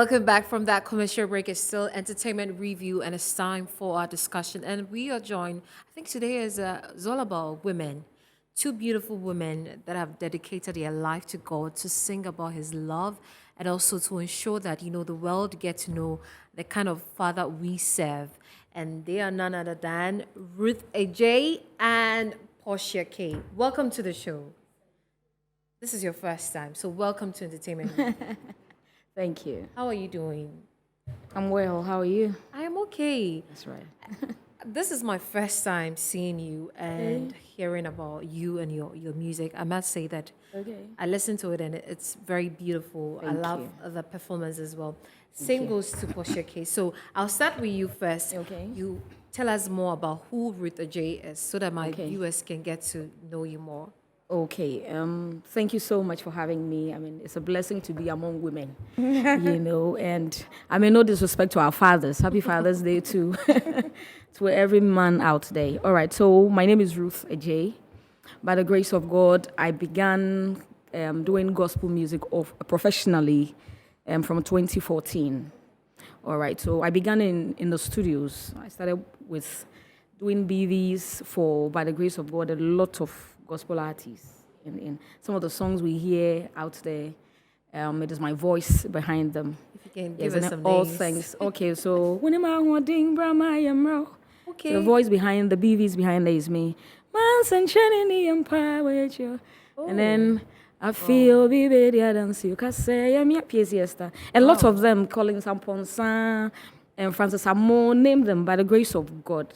Welcome back from that commercial break. It's still entertainment review, and it's time for our discussion. And we are joined. I think today is all about women, two beautiful women that have dedicated their life to God to sing about His love, and also to ensure that the world get to know the kind of Father we serve. And they are none other than Ruth Adjei and Portia K. Welcome to the show. This is your first time, so welcome to Entertainment Review. Thank you. How are you doing? I'm well. How are you? I am okay. That's right. This is my first time seeing you and hearing about you and your music. I must say that I listened to it and it's very beautiful. I love the performance as well. Same goes to Portia K. So I'll start with you first. Okay. You tell us more about who Ruth Adjei is so that my viewers can get to know you more. Okay. Thank you so much for having me. I mean, it's a blessing to be among women, and I mean, no disrespect to our fathers. Happy Father's Day to every man out there. All right. So my name is Ruth Adjei. By the grace of God, I began doing gospel music professionally from 2014. All right. So I began in the studios. I started with doing BVs for, by the grace of God, a lot of gospel artists. In some of the songs we hear out there, it is my voice behind them. If you can give us some all names. things. Okay, so Okay. the voice behind the BVs behind there is me. And then I feel baby dance you can say I'm your PSS. A lot of them calling some Ponsan and Francis Amo, name them by the grace of God.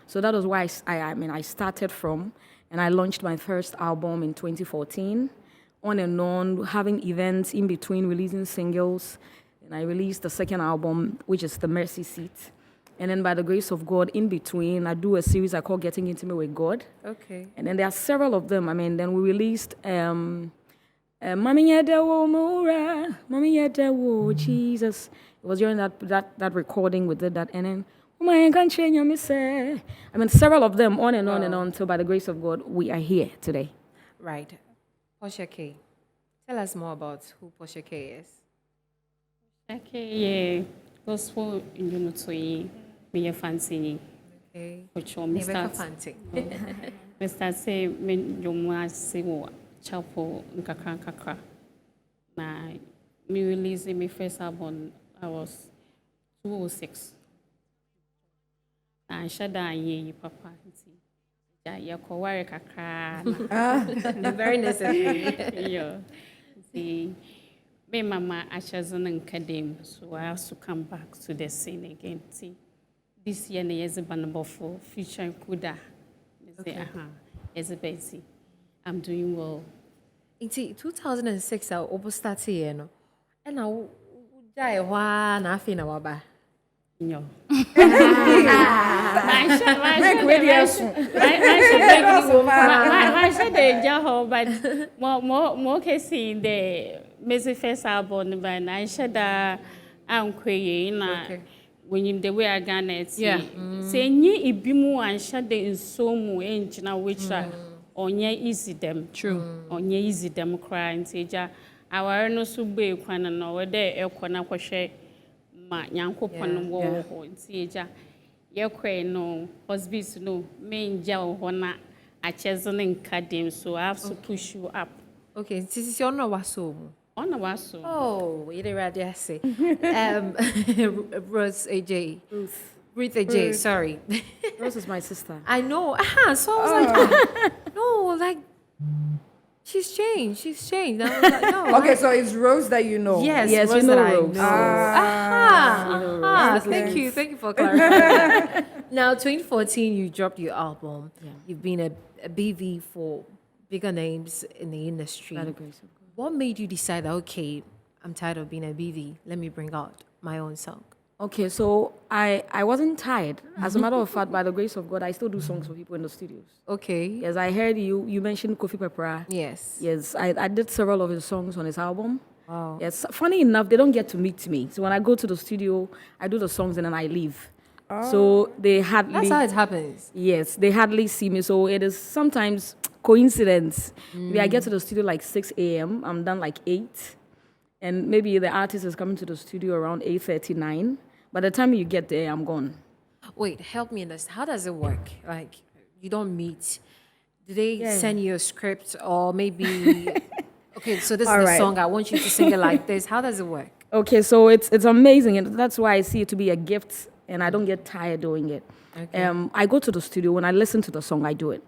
So that was why I started from. And I launched my first album in 2014, on and on, having events in between, releasing singles. And I released the second album, which is The Mercy Seat. And then by the grace of God, in between, I do a series I call Getting Intimate with God. Okay. And then there are several of them. I mean, then we released Mami Yedewo Mura, Mami Yedewo Jesus. It was during that recording we did that. And then I mean, several of them, on and on and on, till by the grace of God, we are here today. Right. Portia K. Tell us more about who Portia K is. Okay, yeah. Gospel in Unity, me fancy. Okay. Which Never Mr. fancy. Mr. say, men Joma Siwo, Chapel, Kakra. Na, me releasing my first album, I was 206. I shada ye papa. Yeah, you call work a cry. Very necessary. Yeah. See, my mama Ashazon and Kadim, so I have to come back to the scene again. See, this year is a banner for future Kuda. As a Betsy, I'm doing well. In 2006, I almost started here, and now, I want nothing about. No. But more casing the Messi first album, but I should when you the way I got it. Say, ye ibimu and shade in so mu engine which are on ye easy them. True. On ye easy them crying, say, our no sube, quan and over there, Elkona Quashe. Ma nyankopon wo ho nti eja ye kwe no husband no me nja ho na acheze ne nkadem, so I have to push you up. Okay, this is your no waso. Ona waso. Oh, you did right there say. Ruth Adjei. Ruth Adjei, sorry. Rose is my sister. I know. So I was like, no, like she's changed. She's changed. I was like, no. Okay, so it's Rose that you know. Yes, Yes, Rose you know that Rose. I know. Thank you for clarifying. Now, 2014, you dropped your album. Yeah. You've been a BV for bigger names in the industry. By the grace of God. What made you decide that, okay, I'm tired of being a BV, let me bring out my own song? Okay, so I wasn't tired. As a matter of fact, by the grace of God, I still do songs for people in the studios. Okay. Yes, I heard you mentioned Kofi Pepra. Yes. Yes, I did several of his songs on his album. Wow. Yes, funny enough, they don't get to meet me. So when I go to the studio, I do the songs and then I leave. So they hardly... That's how it happens. Yes, they hardly see me. So it is sometimes coincidence. Maybe I get to the studio like 6 a.m. I'm done like 8. and maybe the artist is coming to the studio around 8:39. By the time you get there, I'm gone. Wait, help me understand. How does it work? Like, you don't meet. Do they send you a script or maybe? Okay, so this is All the right. song. I want you to sing it like this. How does it work? Okay, so it's amazing, and that's why I see it to be a gift, and I don't get tired doing it. Okay. I go to the studio when I listen to the song, I do it.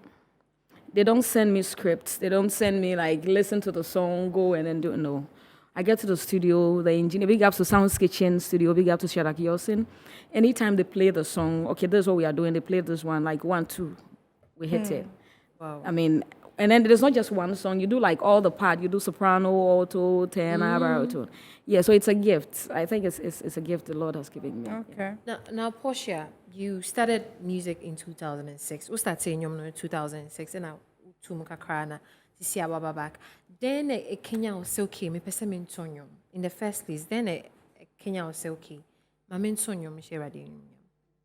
They don't send me scripts. They don't send me like listen to the song, go and then do it. No, I get to the studio. The engineer, big up to Sounds Kitchen Studio, big up to Shadak Yosin. Anytime they play the song, okay, this is what we are doing. They play this one like 1, 2, we hit it. Wow. I mean, and then there's not just one song. You do like all the part. You do soprano, alto, tenor, baritone. Yeah, so it's a gift. I think it's a gift the Lord has given me. Okay. Now, Portia, you started music in 2006. We started saying in 2006, and now to Mukakrana to see our back. Then Kenya was okay. Me pesa me ntonyom in the first place. Then Kenya was okay. Ma me ntonyom she ready.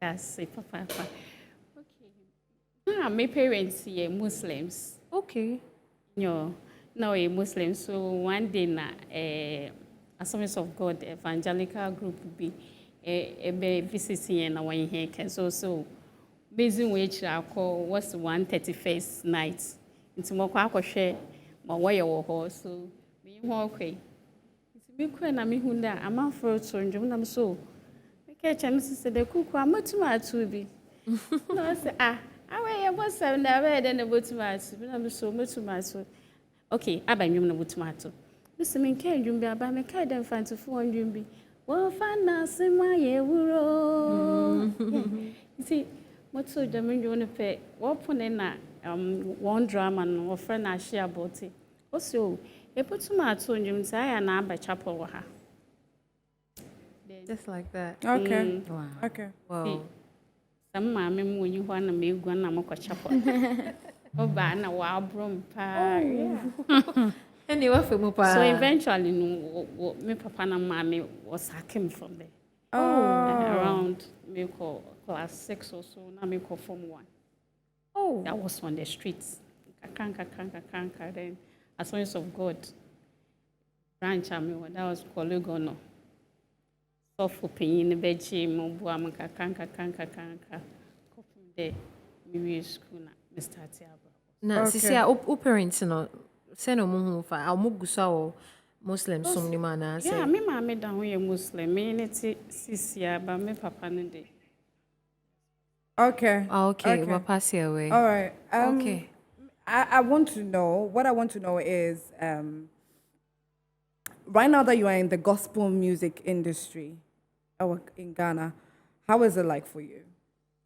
Yes, papa. Okay. My parents are Muslims. Okay. No, a Muslim. So one day na Assemblies of God evangelical group be be visiting and when here so based on which I call was 131st night. Into mo kwa share my way or so me ho okay. It's me kwen na me hunda am for so ndwom na so. Me ke chem se de kuku amatuma atu bi. No say awe ye boss na we de na botuma atu. Me na so matuma atu. Okay, abanyum na botuma atu. This mean can you be about me kind of fancy for you be. Well, fan us in my wuro. You see, what's so damn you want to pay? What punena one drama no friend I share about it. Also, a put to my tone, you say, I am by chapel with her. Just like that. Okay. Wow. Okay. Wow. Some mammy when you want to make one amok chapel. Oh, ban a wild broom pie. Anyway, for Mupa. So eventually, no, me papa and mommy was hacking from there. Around me call class 6 or so. Now me call Form 1. Oh. That was on the streets. Kanka. Then Assemblies of God branch. I mean, that was Kologono. So for paying the bed, Mobuam kanka. Coping there, me school na me start here. Na sisi a o parents no say no mu fa a mo gusa o Muslim som ni ma na say. Yeah, me mama down we Muslim. Me neti sisia ba me papa no dey. Okay. Okay, we'll pass you away. All right. Okay. I want to know, what I want to know is, right now that you are in the gospel music industry in Ghana, how is it like for you?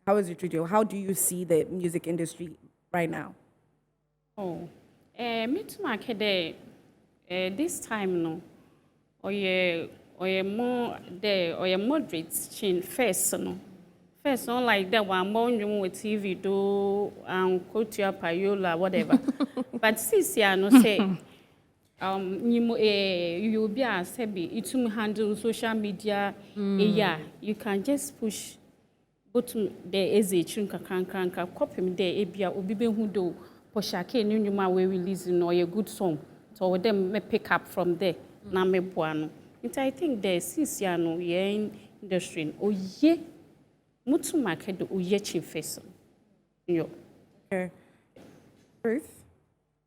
How is it treated you? How do you see the music industry right now? Oh, me too market there. This time no, or you more there, or you moderate change first no. First, not like that one more you with TV do quote your payola whatever. But since you no say you will be a sebi it to handle social media. Yeah, you can just push. Go to the Adjei kanka copy me there ebia obi be hu do Portia ke nyuma we release no a good song so them me pick up from there na me boa no. I think the since ya no ye industry oye mutu market do oye chi face yo. Okay. Ruth,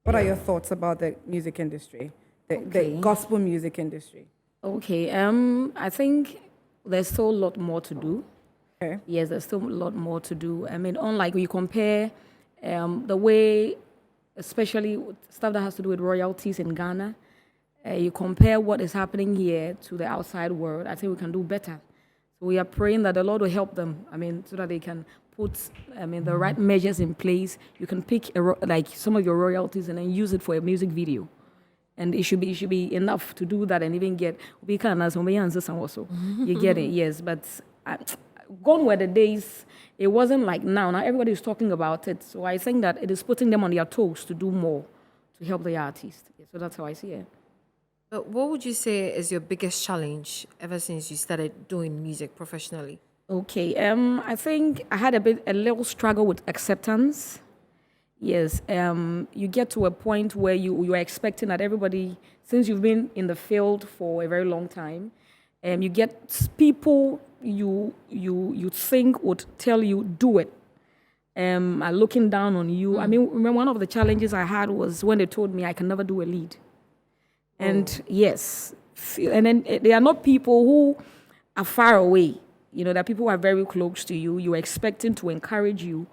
what are your thoughts about the music industry, the gospel music industry? Okay. I think there's still a lot more to do. Okay. Yes, there's still a lot more to do. I mean, unlike when you compare the way, especially with stuff that has to do with royalties in Ghana, you compare what is happening here to the outside world, I think we can do better. So we are praying that the Lord will help them, I mean, so that they can put, the right measures in place. You can pick like some of your royalties and then use it for a music video. And it should be enough to do that and even get, you get it, yes, but gone were the days, it wasn't like now. Now everybody is talking about it. So I think that it is putting them on their toes to do more to help the artist. Yeah, so that's how I see it. But what would you say is your biggest challenge ever since you started doing music professionally? Okay, I think I had a little struggle with acceptance. Yes, you get to a point where you are expecting that everybody, since you've been in the field for a very long time, you get people you think would tell you do it, are looking down on you. I mean, remember one of the challenges I had was when they told me I can never do a lead, and yes, and then they are not people who are far away. You know, that people who are very close to you. You're expecting to encourage you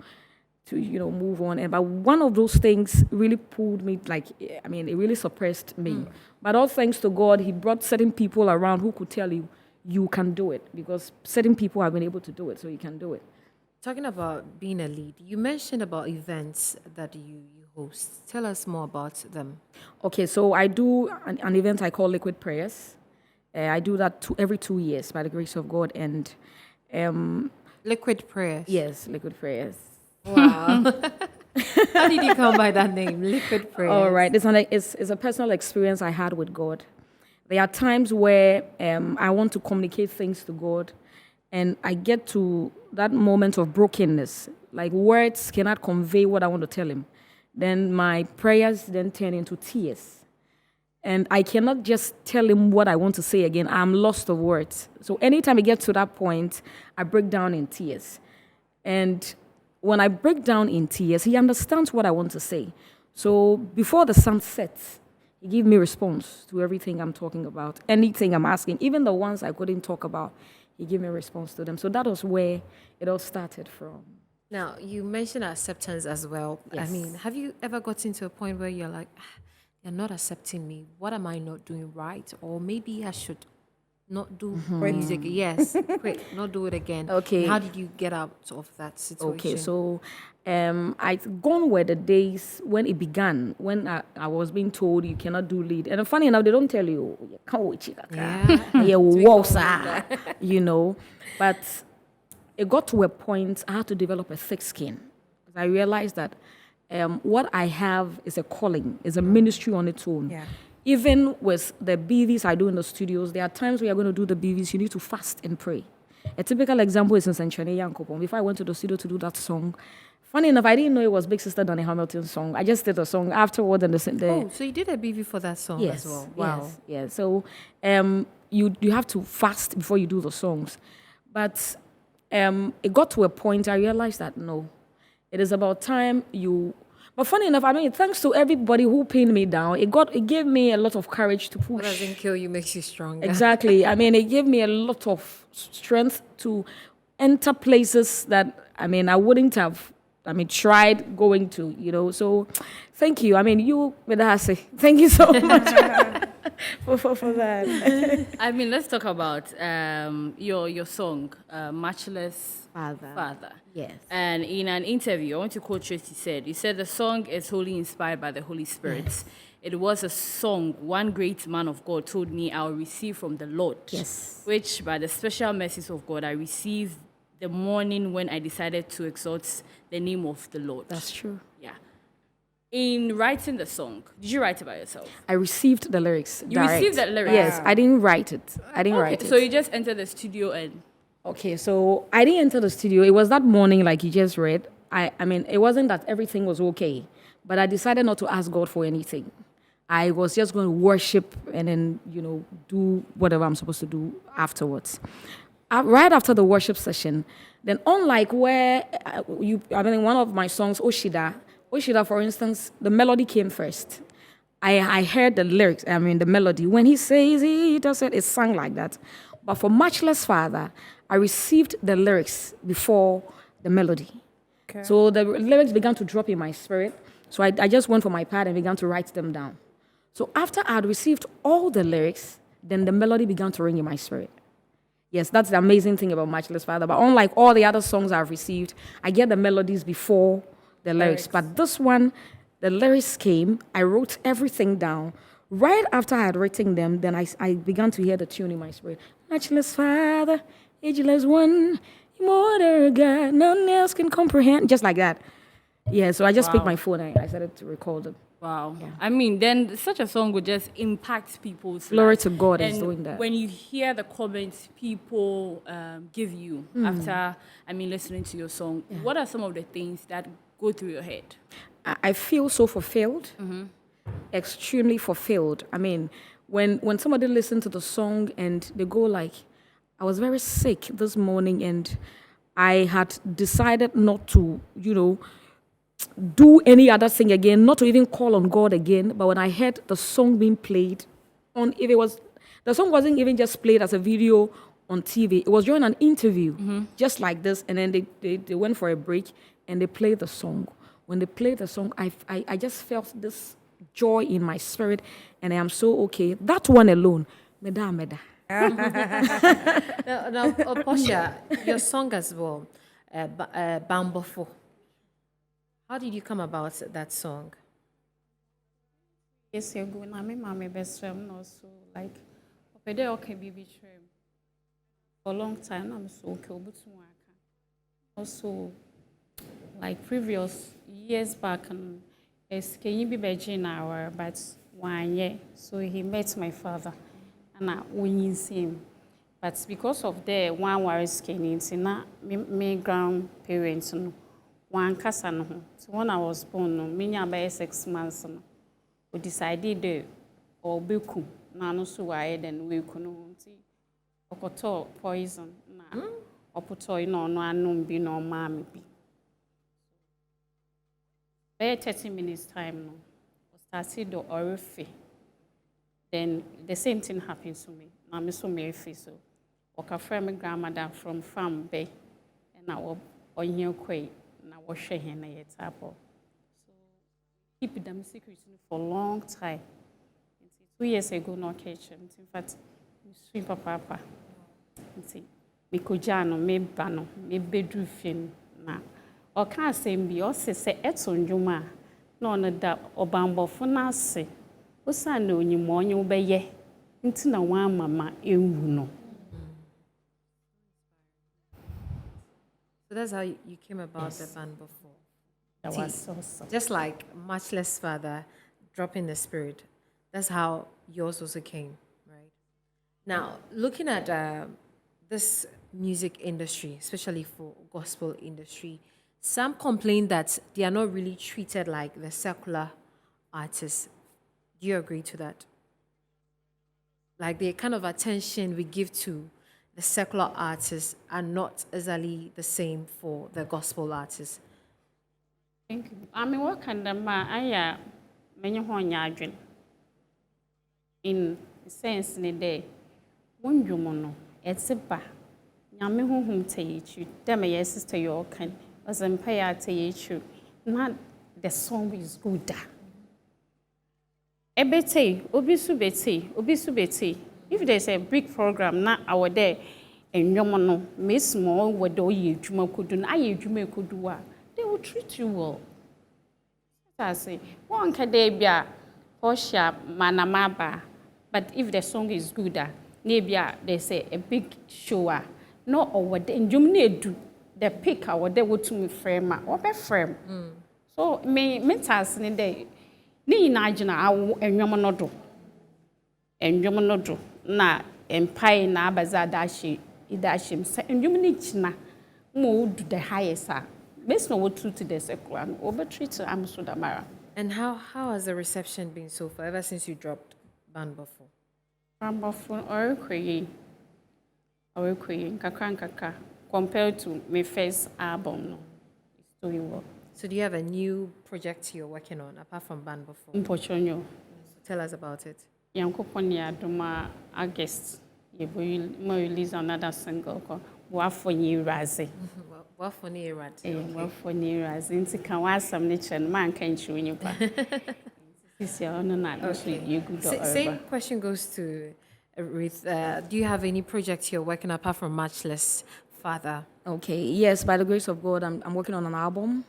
to move on, and but one of those things really pulled me, like, I mean, it really suppressed me, but all thanks to God, he brought certain people around who could tell you can do it, because certain people have been able to do it, so you can do it. Talking about being a lead, you mentioned about events that you host. Tell us more about them. Okay, so I do an event I call Liquid Prayers. I do that every 2 years by the grace of God, and Liquid prayers. yes, Liquid Prayers. Wow. How did you come by that name, Liquid prayers? All right, it's a personal experience I had with God. There are times where I want to communicate things to God, and I get to that moment of brokenness, like words cannot convey what I want to tell him. Then my prayers then turn into tears. And I cannot just tell him what I want to say again. I'm lost of words. So anytime I get to that point, I break down in tears. And when I break down in tears, he understands what I want to say. So before the sun sets, he gives me response to everything I'm talking about, anything I'm asking, even the ones I couldn't talk about, he gave me a response to them. So that was where it all started from. Now, you mentioned acceptance as well. Yes. I mean, have you ever gotten to a point where you're like, they're not accepting me. What am I not doing right? Or maybe I should not do music. Yes, quit, not do it again. Okay. How did you get out of that situation? Okay, so gone were the days when it began, when I was being told you cannot do lead. And funny enough, they don't tell you, you know. But it got to a point I had to develop a thick skin. I realized that what I have is a calling, is a ministry on its own. Yeah. Even with the BVs I do in the studios, there are times where you're going to do the BVs, you need to fast and pray. A typical example is in Sanchane Yankopon. Before I went to the studio to do that song, funny enough, I didn't know it was Big Sister Danny Hamilton's song. I just did the song afterward, and Oh, so you did a BV for that song as well. Wow. Yes. So you have to fast before you do the songs. But it got to a point I realized that no, it is about time you. But funny enough, I mean, thanks to everybody who pinned me down, it gave me a lot of courage to What push. doesn't kill you makes you stronger. Exactly. I mean, it gave me a lot of strength to enter places that, I mean, I wouldn't have, tried going to, So thank you. I mean, thank you so much for that. I mean, let's talk about your song, Matchless Father. Yes. And in an interview, I want to quote Tracy you said the song is wholly inspired by the Holy Spirit. Yes. It was a song one great man of God told me I will receive from the Lord. Yes. Which, by the special mercies of God, I received the morning when I decided to exalt the name of the Lord. That's true. Yeah. In writing the song, did you write it by yourself? I received the lyrics. You direct. received the lyrics? Yes, I didn't write it. Write it. So you just entered the studio and... Okay, so I didn't enter the studio. It was that morning, like you just read. I mean, it wasn't that everything was okay, but I decided not to ask God for anything. I was just going to worship and then, do whatever I'm supposed to do afterwards. Right after the worship session, then unlike where one of my songs, Oshida, for instance, the melody came first. I heard the lyrics, the melody. When he says he does it, it's sung like that. But for Matchless Father, I received the lyrics before the melody. Okay. So the lyrics began to drop in my spirit. So I just went for my pad and began to write them down. So after I had received all the lyrics, then the melody began to ring in my spirit. Yes, that's the amazing thing about Matchless Father. But unlike all the other songs I've received, I get the melodies before the lyrics. But this one, the lyrics came, I wrote everything down. Right after I had written them, then I began to hear the tune in my spirit. Matchless Father, ageless one, immortal God, none else can comprehend. Just like that. Yeah, so I just picked my phone and I started to record them. Wow. I mean, then such a song would just impact people's Glory lives. to God is And doing that. when you hear the comments people give you after, listening to your song, what are some of the things that go through your head? I feel so fulfilled, extremely fulfilled. I mean, when somebody listens to the song and they go like, I was very sick this morning and I had decided not to, do any other thing again, not to even call on God again. But when I heard the song being played the song wasn't even just played as a video on TV. It was during an interview, just like this. And then they went for a break and they played the song. When they played the song, I just felt this joy in my spirit, and I am so okay. That one alone, meda. Now, Portia, your song as well, Bambofo. How did you come about that song? Yes, you go. Na me mama best friend also like. Opede okay baby trim. For a long time, I'm so okay. Obutu waka. Also, like previous years back, can you be Beijing hour, but 1 year. So he met my father, and I win him. But because of the 1 hour scanning, my grandparents no one kasa no. So when I was born, no, me about 6 months no, we decided to obeku na no so why then we could no okoto poison na oputo ino no anum bi no mama bi. By 30 minutes time no, I started the Rufet. Then the same thing happened to me. Now I'm so Rufet, so I friend my grandmother from farm bay, and I was on your quay, and I was sharing a table. So keep them secret for a long time. 2 years ago, no kitchen. In fact, swim papa. Me kojano, me bano, me bedroom fin na. Or can't say be or say eton juma. No, no, that obambo for nasi. Osa no ni monyo be ye. Into na one mama no. So that's how you came about the band before. That was awesome. Just like Matchless Father, dropping the spirit. That's how yours also came, right? Now, looking at this music industry, especially for gospel industry, some complain that they are not really treated like the secular artists. Do you agree to that? Like the kind of attention we give to the secular artists are not exactly the same for the gospel artists. Thank you. I mean, what kind of man? I many one in sense in day. One jumono, it's a ba. Yami whom take you. Them a sister your kind. As empire take you. Not the song is good. Ebete, obisubete. If there's a big program, not our day, and yomono, miss small, what do you, Juma could do, I Juma could do, they will treat you well. I say, one cadabia, Portia, manamaba, but if the song is good, maybe they say a big show, no, or what then you need do, the pick our they would to me frame or be frame. So, me, mentas in the day. Ni inagina awo enwomonodo na empai na abaza dashi idashim se enwomni china mo do the highest best no what to the secular no over treat am so damara. And how has the reception been so far ever since you dropped Band Before? Or nkaka compared to my first album no it's doing well. So do you have a new project you're working on apart from Band Before? Portia. So tell us about it. Yankoponi adoma August you will release another single called Wafoni Razi. Wafoni Erad. Wafoni Razi. Inti kan wasam nature man kan chuni pa. This year on na you good. Same question goes to Ruth. Do you have any projects you're working on apart from Matchless Father? Okay, yes, by the grace of God, I'm working on an album.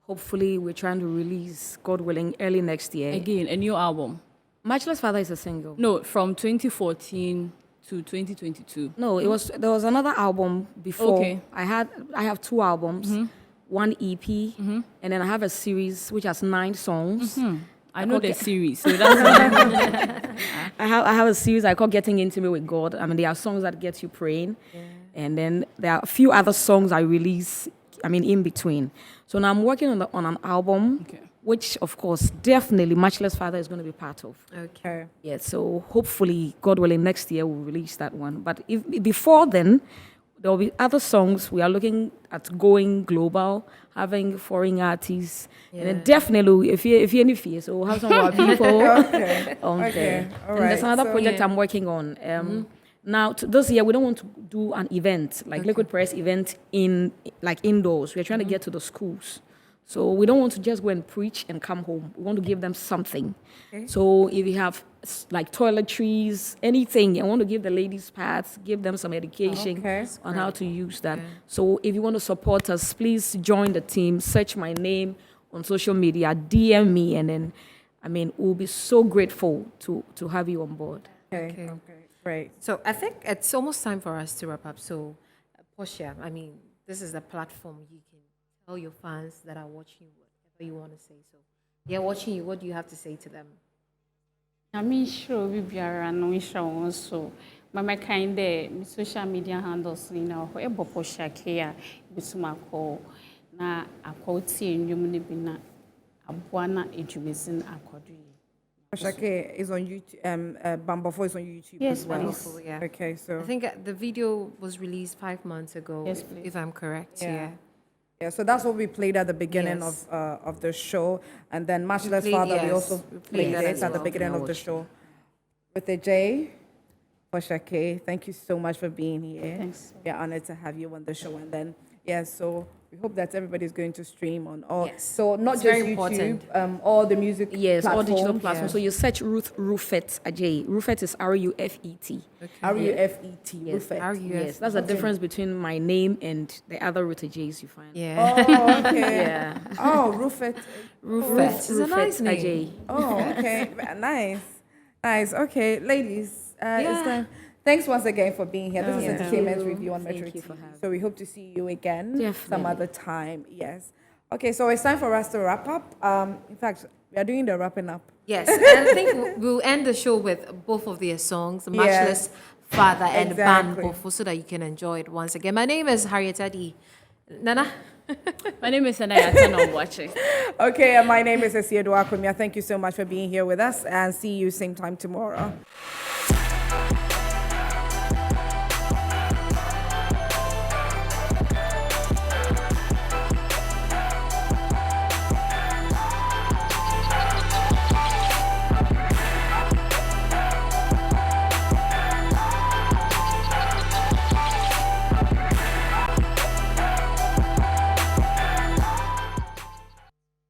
Hopefully, we're trying to release, God willing, early next year. Again, a new album. Matchless Father is a single. No, from 2014 to 2022. No, there was another album before. Okay. I have 2 albums, 1 EP, and then I have a series which has 9 songs. I know the series, so that's I have a series I call Getting Intimate with God. I mean, there are songs that get you praying. And then there are a few other songs I release, in between. So now I'm working on an album, Okay. which, of course, definitely Matchless Father is going to be part of. Okay. Yeah, so hopefully, God willing, next year we'll release that one. But before then, there will be other songs. We are looking at going global, having foreign artists, and then definitely, if you're any fear, so we'll have some of our people Okay. on Okay. there. All And there's right. another So- project I'm working on. Now, this year we don't want to do an event like Liquid Press event indoors. We're trying to get to the schools. So we don't want to just go and preach and come home. We want to give them something. So if you have like toiletries, anything, I want to give the ladies pads, give them some education Okay. on how to use that. So if you want to support us, please join the team, search my name on social media, DM me, and then, we'll be so grateful to have you on board. Okay. Great. So I think it's almost time for us to wrap up. So, Portia, this is the platform you can tell your fans that are watching whatever you want to say. So, they're watching you. What do you have to say to them? sure we biara no show so mama kind my social media handles ni na ho ebo Portia K bisuma ko na akwoti enwum ne bi na aboa na edwumesin akodo yi. Shake is on YouTube. Bambafo is on YouTube Yes, as well. Wonderful, yeah. Okay, so I think the video was released 5 months ago, Yes, please. if I'm correct. Yeah. Yeah, so that's what we played at the beginning Yes. of the show, and then Matchless played- Father we yes, also we played played that it as at the well. beginning of the show with Adjei. Portia K, thank you so much for being here. Thanks. We are honored to have you on the show, and then so we hope that everybody's going to stream on all. Yes. So not It's just very YouTube, important. all the music. Yes, all digital platforms. platforms. So you search Rufet Adjei. Rufet is Rufet. Rufet. Yes, Rufet. Yes, that's the difference between my name and the other Ruth Adjeis you find. Yeah. Oh, okay. Yeah. Oh, Rufet. Rufet. It's a Rufet nice name. Adjei. Oh, okay. Nice. Nice. Okay, ladies, it's time. Thanks once again for being here. This is Thank Entertainment you. Review on Thank Metro you TV. for having So we hope to see you again some Definitely. other time. Yes. Okay, so it's time for us to wrap up. In fact, we are doing the wrapping up. Yes, and I think we'll end the show with both of their songs, Matchless Father and Ban Exactly. Bofo, so that you can enjoy it once again. My name is Harriet Adjei. Nana? my name is Anaya. Turn on watching. Okay, and my name is Esiedo Akwemia. Thank you so much for being here with us, and see you same time tomorrow.